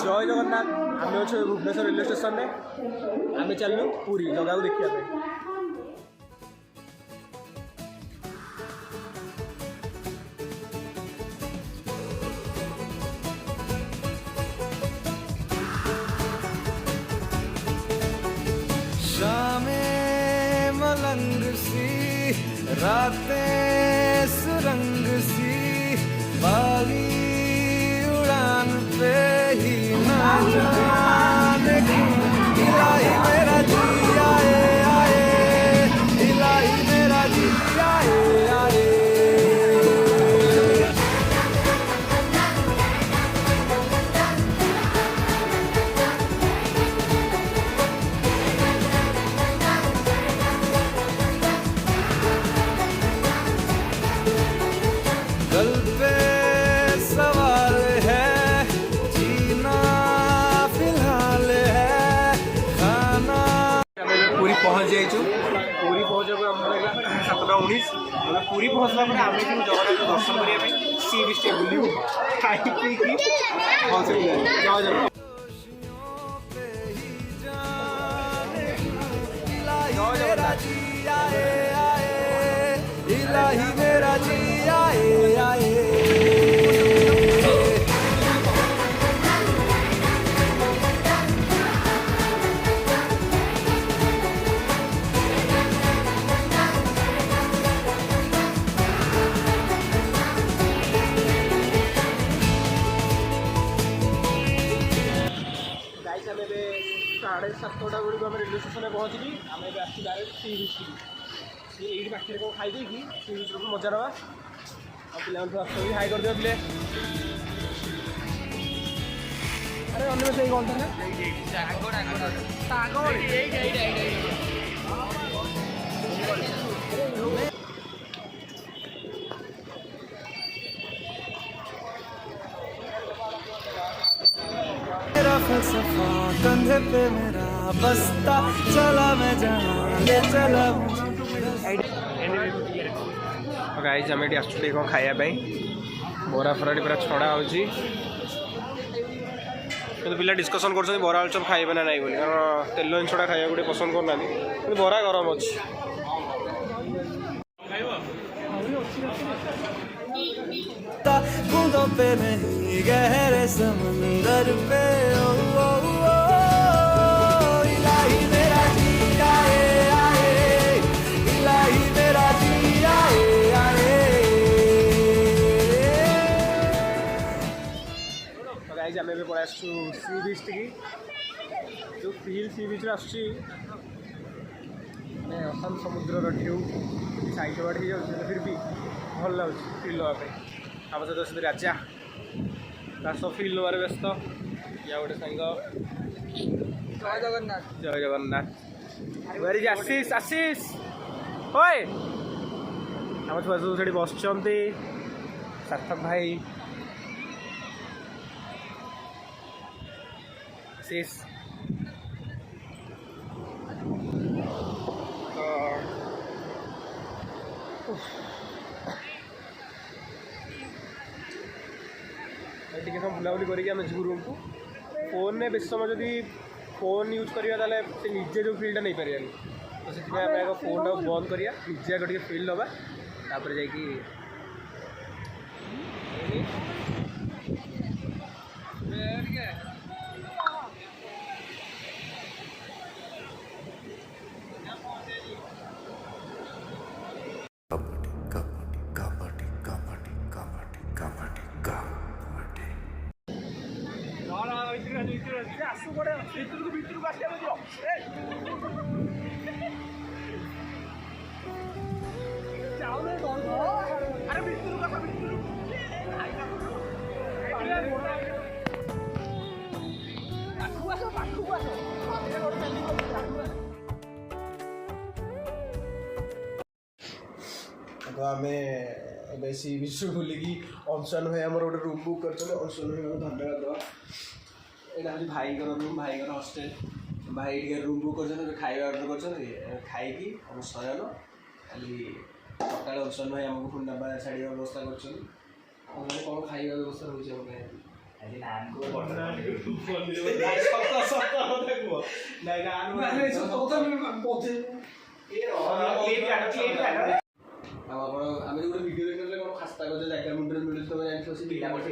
जय जगन्नाथ आम अच्छे भुवनेश्वर रेलवे स्टेशन में आम चलू पूरी जगह को देखा शामें मलंग सी रातें सुरंग सी बाली उड़ान पे ही ना जाने क्यों इलाही मेरा जी आए आए इलाही मेरा जी आए आए कल पे सवाल है जीना फिलहाल है खाना पूरी पहुँच जाइए पूरी पहुँचक आम 7:19 पूरी पहुँचला आम जगन्नाथ दर्शन करने सी बीच बुलू खाई पी इलाही मेरा जी आए आए गाइस आम 7:30 बेलू आम रेलवे स्टेशन में पहुँची आम आस डायरेक्ट सी बीच ये पाखे कौन खाई सी बीच मजा नवा और पे हाई कर दिया पे अरे अन्य से कौन मेरा फलसफा कंधे पे मेरा बस्ता चला मैं जहाँ ले चला गाइस आम ये आसुटे कौन खायापी बरा फराटी पूरा छड़ा हो पिला डिस्कसन कर बरा आलुचप खाइबे ना नहीं बोली कारण तेल जिनसा खाया गोटे पसंद करना कि बरा गरम अच्छी बूंदों पे नहीं गहरे समंदर पे ओ, ओ, ओ, इलाही मेरा जी आए आए इलाही मेरा जी आए आए गाइस आम भी पड़े सी बीच टी जो फिल सी बीच आसुची असाम समुद्र ढेउ साइड बाट हो जाए फिर भी भल लगे फिल नापी आम सहित से राजा रास फिल नबार व्यस्त या गोटे सांग जय जगन्नाथ जय जगन्नाथ वेर इज आशीष आशीष ओए आम छुआ सब से बस सार्थक भाई आशीष टी बुलाबुली करके जीव रूम को फोन में बेस समय जदि फोन यूज करा से निजे जो फिल्डा नहीं पारानी तो से फोन टाक बंद करा निजे आगे फिल्ड नवा तापर जाकि तो आम सी बीच बुलिकी अनशन भाई आम गोटे रूम बुक कर अनशन भाई धन्यवाद दवा यहाँ हूँ भाई रूम भाई हस्टेल भाई रूम बुक कर खाଇବା अर्डर कर खाई हम शयन खाली सका अनशन भाई आमको पुणी ना छाड़ा व्यवस्था कर ମାନେ କ'ଣ ଖାଇବା ବ୍ୟବସ୍ଥା ରହୁଛି ଆମ ପାଇଁ? ଆଜି ନାନକୁ ବଟର ନାଇଁ, ସତ କଥା କୁହ। ନାଇଁ ସତ କଥା ବୋଧେ ଆଉ ଆପଣ ଆମେ ଗୋଟେ ଭିଡ଼ିଓ ଦେଖିଥିଲେ କ'ଣ ଖାସ୍ତା ଗଜା ଜାଗା ମୁଣ୍ଡରେ ମିଳୁଛି ତମେ ଜାଣିଥିବ ସେ ପିଲା ଗୋଟେ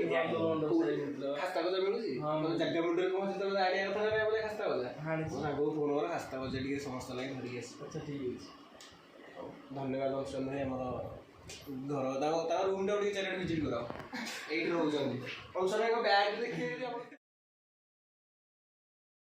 ଖାସ୍ତା ଗଜା ମିଳୁଛି ତମେ ଜାଗା ମୁଣ୍ଡରେ କ'ଣ ତମେ ଆଣିବା କଥା ନା ବୋଲେ ଖାସ୍ତା ଗଜା ଆଗକୁ ଫୋନ୍ କର ଖାସ୍ତା ଗଜା ଟିକେ ସମସ୍ତ ଲାଗି ଧରିକି ଆସି। ଆଚ୍ଛା ଠିକ୍ ଅଛି। ଧନ୍ୟବାଦ ଅଂଶନ ଭାଇ ଆମର ଘର ତାଙ୍କ ରୁମ୍ଟା ଟିକେ ଚାରିଆଡ଼େ ଭିଜିଟ୍ କର ଏଇଠି ରହୁଛନ୍ତି ଅଂଶନ ଭାଇଙ୍କ ବ୍ୟାଗ୍ ଦେଖିବେ ଆପଣ